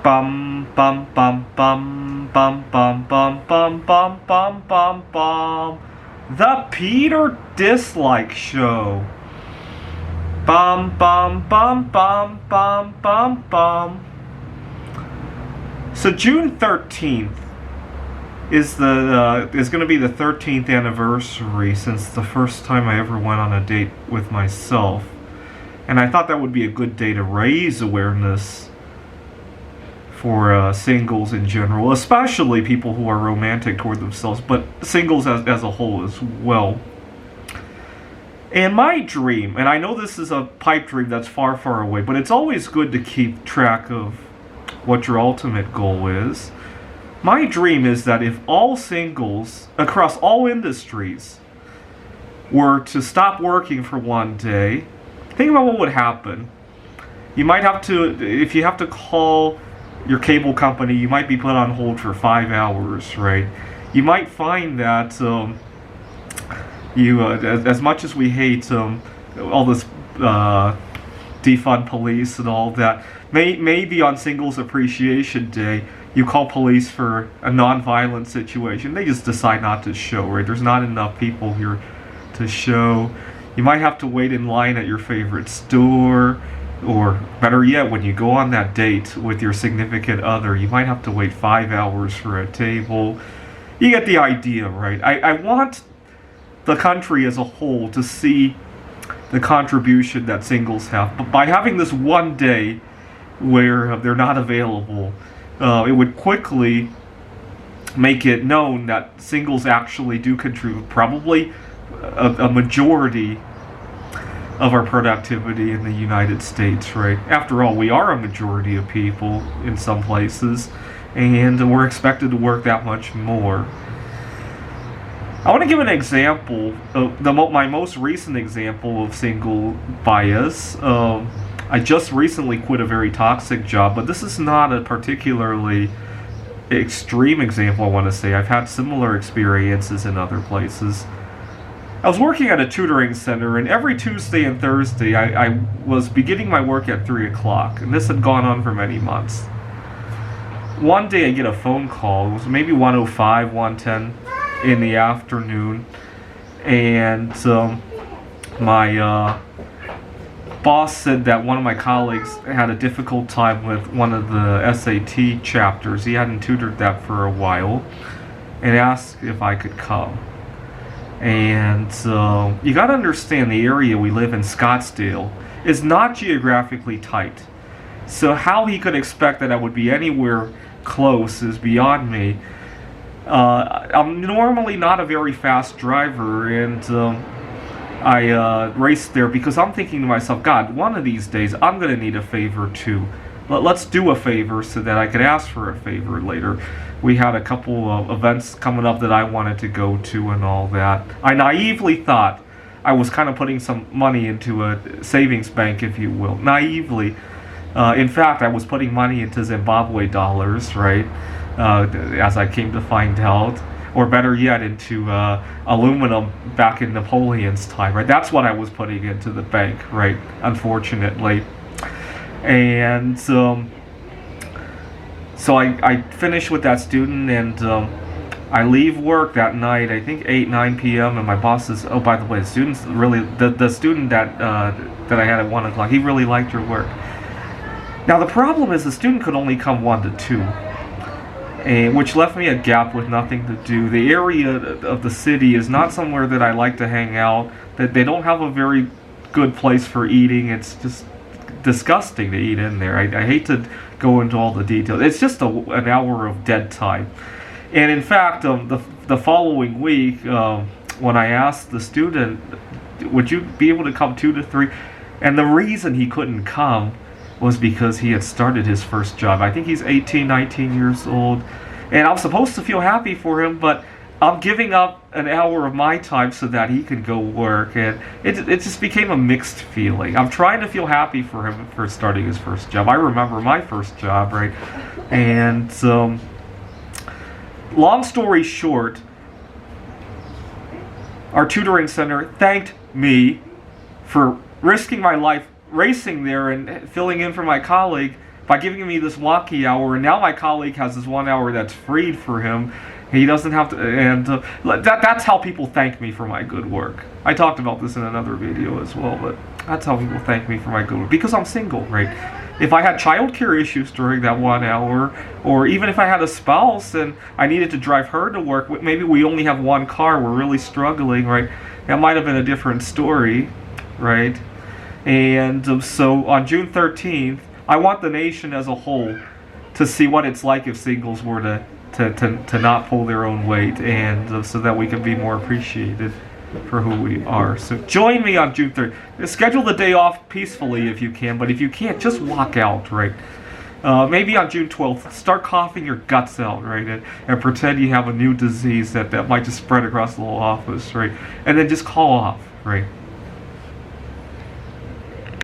Bum bum bum bum bum bum bum bum bum bum bum bum. The Peter Dislike Show. Bum bum bum bum bum bum bum. So June 13th is going to be the 13th anniversary since the first time I ever went on a date with myself, and I thought that would be a good day to raise awareness for singles in general, especially people who are romantic toward themselves, but singles as a whole as well. And my dream, and I know this is a pipe dream that's far, far away, but it's always good to keep track of what your ultimate goal is. My dream is that if all singles across all industries were to stop working for one day, think about what would happen. You might have to, if you have to call your cable company, you might be put on hold for 5 hours, right? You might find that as much as we hate all this defund police and all that, maybe on Singles Appreciation Day, you call police for a non-violent situation. They just decide not to show, right? There's not enough people here to show. You might have to wait in line at your favorite store, or better yet, when you go on that date with your significant other, you might have to wait 5 hours for a table. You get the idea, right? I want the country as a whole to see the contribution that singles have. But by having this one day where they're not available, it would quickly make it known that singles actually do contribute probably a majority of our productivity in the United States, right? After all, we are a majority of people in some places, and we're expected to work that much more. I want to give an example, my most recent example of single bias. I just recently quit a very toxic job, but this is not a particularly extreme example, I want to say. I've had similar experiences in other places. I was working at a tutoring center, and every Tuesday and Thursday I was beginning my work at 3 o'clock, and this had gone on for many months. One day I get a phone call. It was maybe 1:05, 1:10 in the afternoon, and my boss said that one of my colleagues had a difficult time with one of the SAT chapters. He hadn't tutored that for a while, and asked if I could come. And you got to understand, the area we live in, Scottsdale, is not geographically tight. So how he could expect that I would be anywhere close is beyond me. I'm normally not a very fast driver, and I raced there because I'm thinking to myself, God, one of these days I'm going to need a favor too. Let's do a favor so that I could ask for a favor later. We had a couple of events coming up that I wanted to go to and all that. I naively thought I was kind of putting some money into a savings bank, if you will. Naively. In fact, I was putting money into Zimbabwe dollars, right? As I came to find out. Or better yet, into aluminum back in Napoleon's time, right? That's what I was putting into the bank, right? Unfortunately. And so I finished with that student, and I leave work that night, I think 9 p.m., and my boss says, oh, by the way, the student that I had at 1 o'clock, he really liked your work. Now, the problem is the student could only come 1 to 2, which left me a gap with nothing to do. The area of the city is not somewhere that I like to hang out. That they don't have a very good place for eating. It's just disgusting to eat in there. I hate to go into all the details. It's just an hour of dead time. And in fact, the following week, when I asked the student, would you be able to come 2 to 3? And the reason he couldn't come was because he had started his first job. I think he's 18, 19 years old. And I'm supposed to feel happy for him, but I'm giving up an hour of my time so that he can go work. And it just became a mixed feeling. I'm trying to feel happy for him for starting his first job. I remember my first job, right? And long story short, our tutoring center thanked me for risking my life racing there and filling in for my colleague, by giving me this wonky hour, and now my colleague has this 1 hour that's freed for him. He doesn't have to, and that's how people thank me for my good work. I talked about this in another video as well, but that's how people thank me for my good work, because I'm single, right? If I had childcare issues during that 1 hour, or even if I had a spouse and I needed to drive her to work, maybe we only have one car, we're really struggling, right? That might have been a different story, right? And so on June 13th, I want the nation as a whole to see what it's like if singles were to not pull their own weight, and so that we can be more appreciated for who we are. So join me on June 3rd. Schedule the day off peacefully if you can, but if you can't, just walk out, right? Maybe on June 12th, start coughing your guts out, right? And pretend you have a new disease that might just spread across the whole office, right? And then just call off, right?